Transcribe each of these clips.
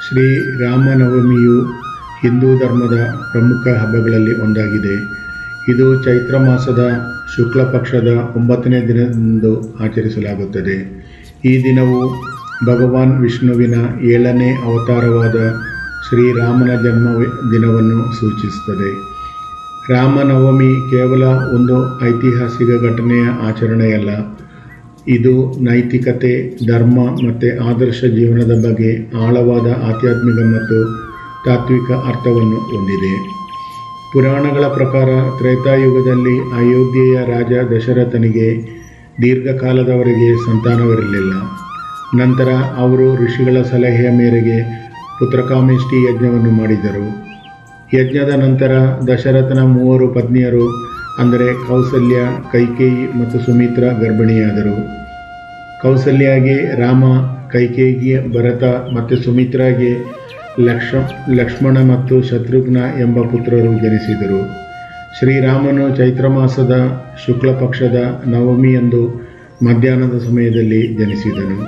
ಶ್ರೀ ರಾಮನವಮಿಯು ಹಿಂದೂ ಧರ್ಮದ ಪ್ರಮುಖ ಹಬ್ಬಗಳಲ್ಲಿ ಒಂದಾಗಿದೆ. ಇದು ಚೈತ್ರ ಮಾಸದ ಶುಕ್ಲ ಪಕ್ಷದ 9ನೇ ದಿನದಂದು ಆಚರಿಸಲಾಗುತ್ತದೆ. ಈ ದಿನವು ಭಗವಾನ್ ವಿಷ್ಣುವಿನ 7ನೇ ಅವತಾರವಾದ ಶ್ರೀರಾಮನ ಜನ್ಮ ದಿನವನ್ನು ಸೂಚಿಸುತ್ತದೆ. ರಾಮನವಮಿ ಕೇವಲ ಒಂದು ಐತಿಹಾಸಿಕ ಘಟನೆಯ ಆಚರಣೆಯಲ್ಲ, ಇದು ನೈತಿಕತೆ, ಧರ್ಮ ಮತ್ತು ಆದರ್ಶ ಜೀವನದ ಬಗ್ಗೆ ಆಳವಾದ ಆಧ್ಯಾತ್ಮಿಕ ಮತ್ತು ತಾತ್ವಿಕ ಅರ್ಥವನ್ನು ಹೊಂದಿದೆ. ಪುರಾಣಗಳ ಪ್ರಕಾರ ತ್ರೇತಾಯುಗದಲ್ಲಿ ಅಯೋಧ್ಯೆಯ ರಾಜ ದಶರಥನಿಗೆ ದೀರ್ಘಕಾಲದವರೆಗೆ ಸಂತಾನವಿರಲಿಲ್ಲ. ನಂತರ ಅವರು ಋಷಿಗಳ ಸಲಹೆಯ ಮೇರೆಗೆ ಪುತ್ರಕಾಮೇಷ್ಟಿ ಯಜ್ಞವನ್ನು ಮಾಡಿದರು. ಯಜ್ಞದ ನಂತರ ದಶರಥನ 3 ಪತ್ನಿಯರು ಅಂದರೆ ಕೌಸಲ್ಯ, ಕೈಕೇಯಿ ಮತ್ತು ಸುಮಿತ್ರ ಗರ್ಭಿಣಿಯಾದರು. ಕೌಸಲ್ಯಾಗೆ ರಾಮ, ಕೈಕೇಯಿಗೆ ಭರತ ಮತ್ತು ಸುಮಿತ್ರಾಗೆ ಲಕ್ಷ್ಮಣ ಮತ್ತು ಶತ್ರುಘ್ನ ಎಂಬ ಪುತ್ರರು ಜನಿಸಿದರು. ಶ್ರೀರಾಮನು ಚೈತ್ರ ಮಾಸದ ಶುಕ್ಲ ಪಕ್ಷದ ನವಮಿಯಂದು ಮಧ್ಯಾಹ್ನದ ಸಮಯದಲ್ಲಿ ಜನಿಸಿದನು.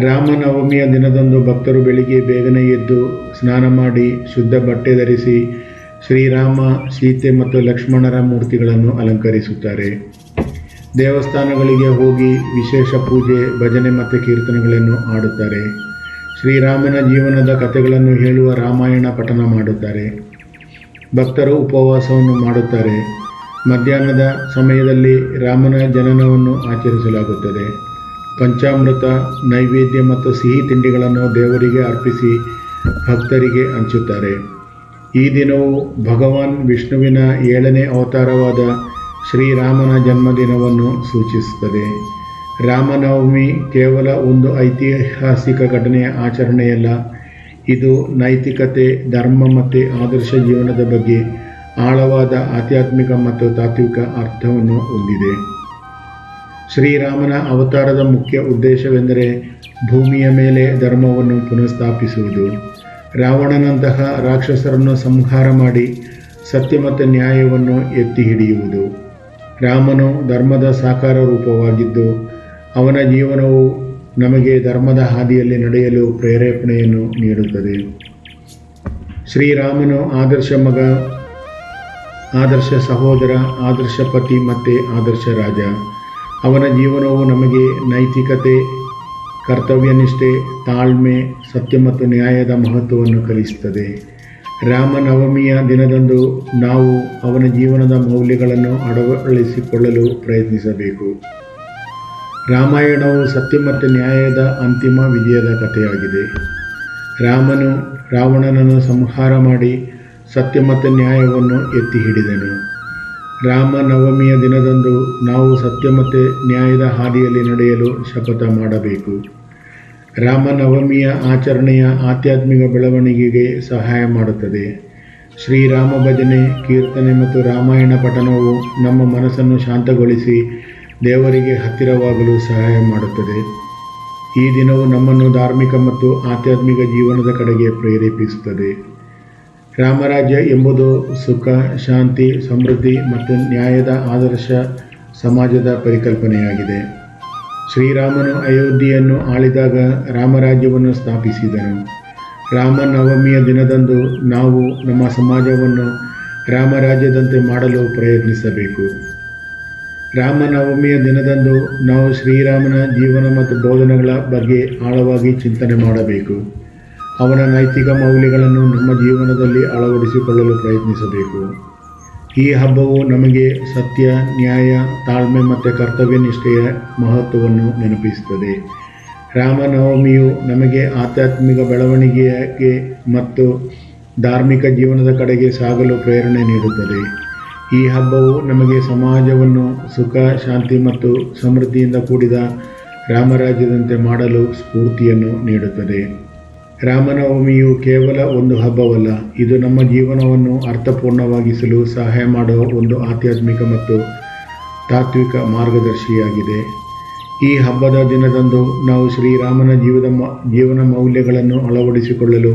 ರಾಮನವಮಿಯ ದಿನದಂದು ಭಕ್ತರು ಬೆಳಿಗ್ಗೆ ಬೇಗನೆ ಎದ್ದು ಸ್ನಾನ ಮಾಡಿ ಶುದ್ಧ ಬಟ್ಟೆ ಧರಿಸಿ ಶ್ರೀರಾಮ, ಸೀತೆ ಮತ್ತು ಲಕ್ಷ್ಮಣರ ಮೂರ್ತಿಗಳನ್ನು ಅಲಂಕರಿಸುತ್ತಾರೆ. ದೇವಸ್ಥಾನಗಳಿಗೆ ಹೋಗಿ ವಿಶೇಷ ಪೂಜೆ, ಭಜನೆ ಮತ್ತು ಕೀರ್ತನೆಗಳನ್ನು ಹಾಡುತ್ತಾರೆ. ಶ್ರೀರಾಮನ ಜೀವನದ ಕಥೆಗಳನ್ನು ಹೇಳುವ ರಾಮಾಯಣ ಪಠನ ಮಾಡುತ್ತಾರೆ. ಭಕ್ತರು ಉಪವಾಸವನ್ನು ಮಾಡುತ್ತಾರೆ. ಮಧ್ಯಾಹ್ನದ ಸಮಯದಲ್ಲಿ ರಾಮನ ಜನನವನ್ನು ಆಚರಿಸಲಾಗುತ್ತದೆ. ಪಂಚಾಮೃತ, ನೈವೇದ್ಯ ಮತ್ತು ಸಿಹಿ ತಿಂಡಿಗಳನ್ನು ದೇವರಿಗೆ ಅರ್ಪಿಸಿ ಭಕ್ತರಿಗೆ ಹಂಚುತ್ತಾರೆ. ಈ ದಿನವು ಭಗವಾನ್ ವಿಷ್ಣುವಿನ 7ನೇ ಅವತಾರವಾದ ಶ್ರೀರಾಮನ ಜನ್ಮದಿನವನ್ನು ಸೂಚಿಸುತ್ತದೆ. ರಾಮನವಮಿ ಕೇವಲ ಒಂದು ಐತಿಹಾಸಿಕ ಘಟನೆಯ ಆಚರಣೆಯಲ್ಲ, ಇದು ನೈತಿಕತೆ, ಧರ್ಮ ಮತ್ತು ಆದರ್ಶ ಜೀವನದ ಬಗ್ಗೆ ಆಳವಾದ ಆಧ್ಯಾತ್ಮಿಕ ಮತ್ತು ತಾತ್ವಿಕ ಅರ್ಥವನ್ನು ಹೊಂದಿದೆ. ಶ್ರೀರಾಮನ ಅವತಾರದ ಮುಖ್ಯ ಉದ್ದೇಶವೆಂದರೆ ಭೂಮಿಯ ಮೇಲೆ ಧರ್ಮವನ್ನು ಪುನಃಸ್ಥಾಪಿಸುವುದು. ರಾವಣನಂತಹ ರಾಕ್ಷಸರನ್ನು ಸಂಹಾರ ಮಾಡಿ ಸತ್ಯ ಮತ್ತು ನ್ಯಾಯವನ್ನು ಎತ್ತಿ ಹಿಡಿಯುವುದು. ರಾಮನು ಧರ್ಮದ ಸಾಕಾರ ರೂಪವಾಗಿದ್ದು, ಅವನ ಜೀವನವು ನಮಗೆ ಧರ್ಮದ ಹಾದಿಯಲ್ಲಿ ನಡೆಯಲು ಪ್ರೇರೇಪಣೆಯನ್ನು ನೀಡುತ್ತದೆ. ಶ್ರೀರಾಮನು ಆದರ್ಶ ಮಗ, ಆದರ್ಶ ಸಹೋದರ, ಆದರ್ಶ ಪತಿ ಮತ್ತು ಆದರ್ಶ ರಾಜ. ಅವನ ಜೀವನವು ನಮಗೆ ನೈತಿಕತೆ, ಕರ್ತವ್ಯನಿಷ್ಠೆ, ತಾಳ್ಮೆ, ಸತ್ಯ ಮತ್ತು ನ್ಯಾಯದ ಮಹತ್ವವನ್ನು ಕಲಿಸುತ್ತದೆ. ರಾಮನವಮಿಯ ದಿನದಂದು ನಾವು ಅವನ ಜೀವನದ ಮೌಲ್ಯಗಳನ್ನು ಅಳವಡಿಸಿಕೊಳ್ಳಲು ಪ್ರಯತ್ನಿಸಬೇಕು. ರಾಮಾಯಣವು ಸತ್ಯ ಮತ್ತು ನ್ಯಾಯದ ಅಂತಿಮ ವಿಜಯದ ಕಥೆಯಾಗಿದೆ. ರಾಮನು ರಾವಣನನ್ನು ಸಂಹಾರ ಮಾಡಿ ಸತ್ಯ ಮತ್ತು ನ್ಯಾಯವನ್ನು ಎತ್ತಿ ಹಿಡಿದನು. ರಾಮನವಮಿಯ ದಿನದಂದು ನಾವು ಸತ್ಯ ಮತ್ತು ನ್ಯಾಯದ ಹಾದಿಯಲ್ಲಿ ನಡೆಯಲು ಶಪಥ ಮಾಡಬೇಕು. ರಾಮನವಮಿಯ ಆಚರಣೆಯ ಆಧ್ಯಾತ್ಮಿಕ ಬೆಳವಣಿಗೆಗೆ ಸಹಾಯ ಮಾಡುತ್ತದೆ. ಶ್ರೀರಾಮ ಭಜನೆ, ಕೀರ್ತನೆ ಮತ್ತು ರಾಮಾಯಣ ಪಠಣವು ನಮ್ಮ ಮನಸ್ಸನ್ನು ಶಾಂತಗೊಳಿಸಿ ದೇವರಿಗೆ ಹತ್ತಿರವಾಗಲು ಸಹಾಯ ಮಾಡುತ್ತದೆ. ಈ ದಿನವು ನಮ್ಮನ್ನು ಧಾರ್ಮಿಕ ಮತ್ತು ಆಧ್ಯಾತ್ಮಿಕ ಜೀವನದ ಕಡೆಗೆ ಪ್ರೇರೇಪಿಸುತ್ತದೆ. ರಾಮರಾಜ್ಯ ಎಂಬುದು ಸುಖ, ಶಾಂತಿ, ಸಮೃದ್ಧಿ ಮತ್ತು ನ್ಯಾಯದ ಆದರ್ಶ ಸಮಾಜದ ಪರಿಕಲ್ಪನೆಯಾಗಿದೆ. ಶ್ರೀರಾಮನು ಅಯೋಧ್ಯೆಯನ್ನು ಆಳಿದಾಗ ರಾಮರಾಜ್ಯವನ್ನು ಸ್ಥಾಪಿಸಿದನು. ರಾಮನವಮಿಯ ದಿನದಂದು ನಾವು ನಮ್ಮ ಸಮಾಜವನ್ನು ರಾಮರಾಜ್ಯದಂತೆ ಮಾಡಲು ಪ್ರಯತ್ನಿಸಬೇಕು. ರಾಮನವಮಿಯ ದಿನದಂದು ನಾವು ಶ್ರೀರಾಮನ ಜೀವನ ಮತ್ತು ಬೋಧನೆಗಳ ಬಗ್ಗೆ ಆಳವಾಗಿ ಚಿಂತನೆ ಮಾಡಬೇಕು. ಅವನ ನೈತಿಕ ಮೌಲ್ಯಗಳನ್ನು ನಮ್ಮ ಜೀವನದಲ್ಲಿ ಅಳವಡಿಸಿಕೊಳ್ಳಲು ಪ್ರಯತ್ನಿಸಬೇಕು. ಈ ಹಬ್ಬವು ನಮಗೆ ಸತ್ಯ, ನ್ಯಾಯ, ತಾಳ್ಮೆ ಮತ್ತು ಕರ್ತವ್ಯನಿಷ್ಠೆಯ ಮಹತ್ವವನ್ನು ನೆನಪಿಸುತ್ತದೆ. ರಾಮನವಮಿಯು ನಮಗೆ ಆಧ್ಯಾತ್ಮಿಕ ಬೆಳವಣಿಗೆಗೆ ಮತ್ತು ಧಾರ್ಮಿಕ ಜೀವನದ ಕಡೆಗೆ ಸಾಗಲು ಪ್ರೇರಣೆ ನೀಡುತ್ತದೆ. ಈ ಹಬ್ಬವು ನಮಗೆ ಸಮಾಜವನ್ನು ಸುಖ, ಶಾಂತಿ ಮತ್ತು ಸಮೃದ್ಧಿಯಿಂದ ಕೂಡಿದ ರಾಮರಾಜ್ಯದಂತೆ ಮಾಡಲು ಸ್ಫೂರ್ತಿಯನ್ನು ನೀಡುತ್ತದೆ. ರಾಮನವಮಿಯು ಕೇವಲ ಒಂದು ಹಬ್ಬವಲ್ಲ, ಇದು ನಮ್ಮ ಜೀವನವನ್ನು ಅರ್ಥಪೂರ್ಣವಾಗಿಸಲು ಸಹಾಯ ಮಾಡುವ ಒಂದು ಆಧ್ಯಾತ್ಮಿಕ ಮತ್ತು ತಾತ್ವಿಕ ಮಾರ್ಗದರ್ಶಿಯಾಗಿದೆ. ಈ ಹಬ್ಬದ ದಿನದಂದು ನಾವು ಶ್ರೀರಾಮನ ಜೀವನ ಮೌಲ್ಯಗಳನ್ನು ಅಳವಡಿಸಿಕೊಳ್ಳಲು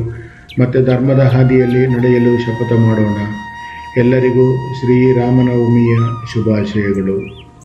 ಮತ್ತು ಧರ್ಮದ ಹಾದಿಯಲ್ಲಿ ನಡೆಯಲು ಶಪಥ ಮಾಡೋಣ. ಎಲ್ಲರಿಗೂ ಶ್ರೀರಾಮನವಮಿಯ ಶುಭಾಶಯಗಳು.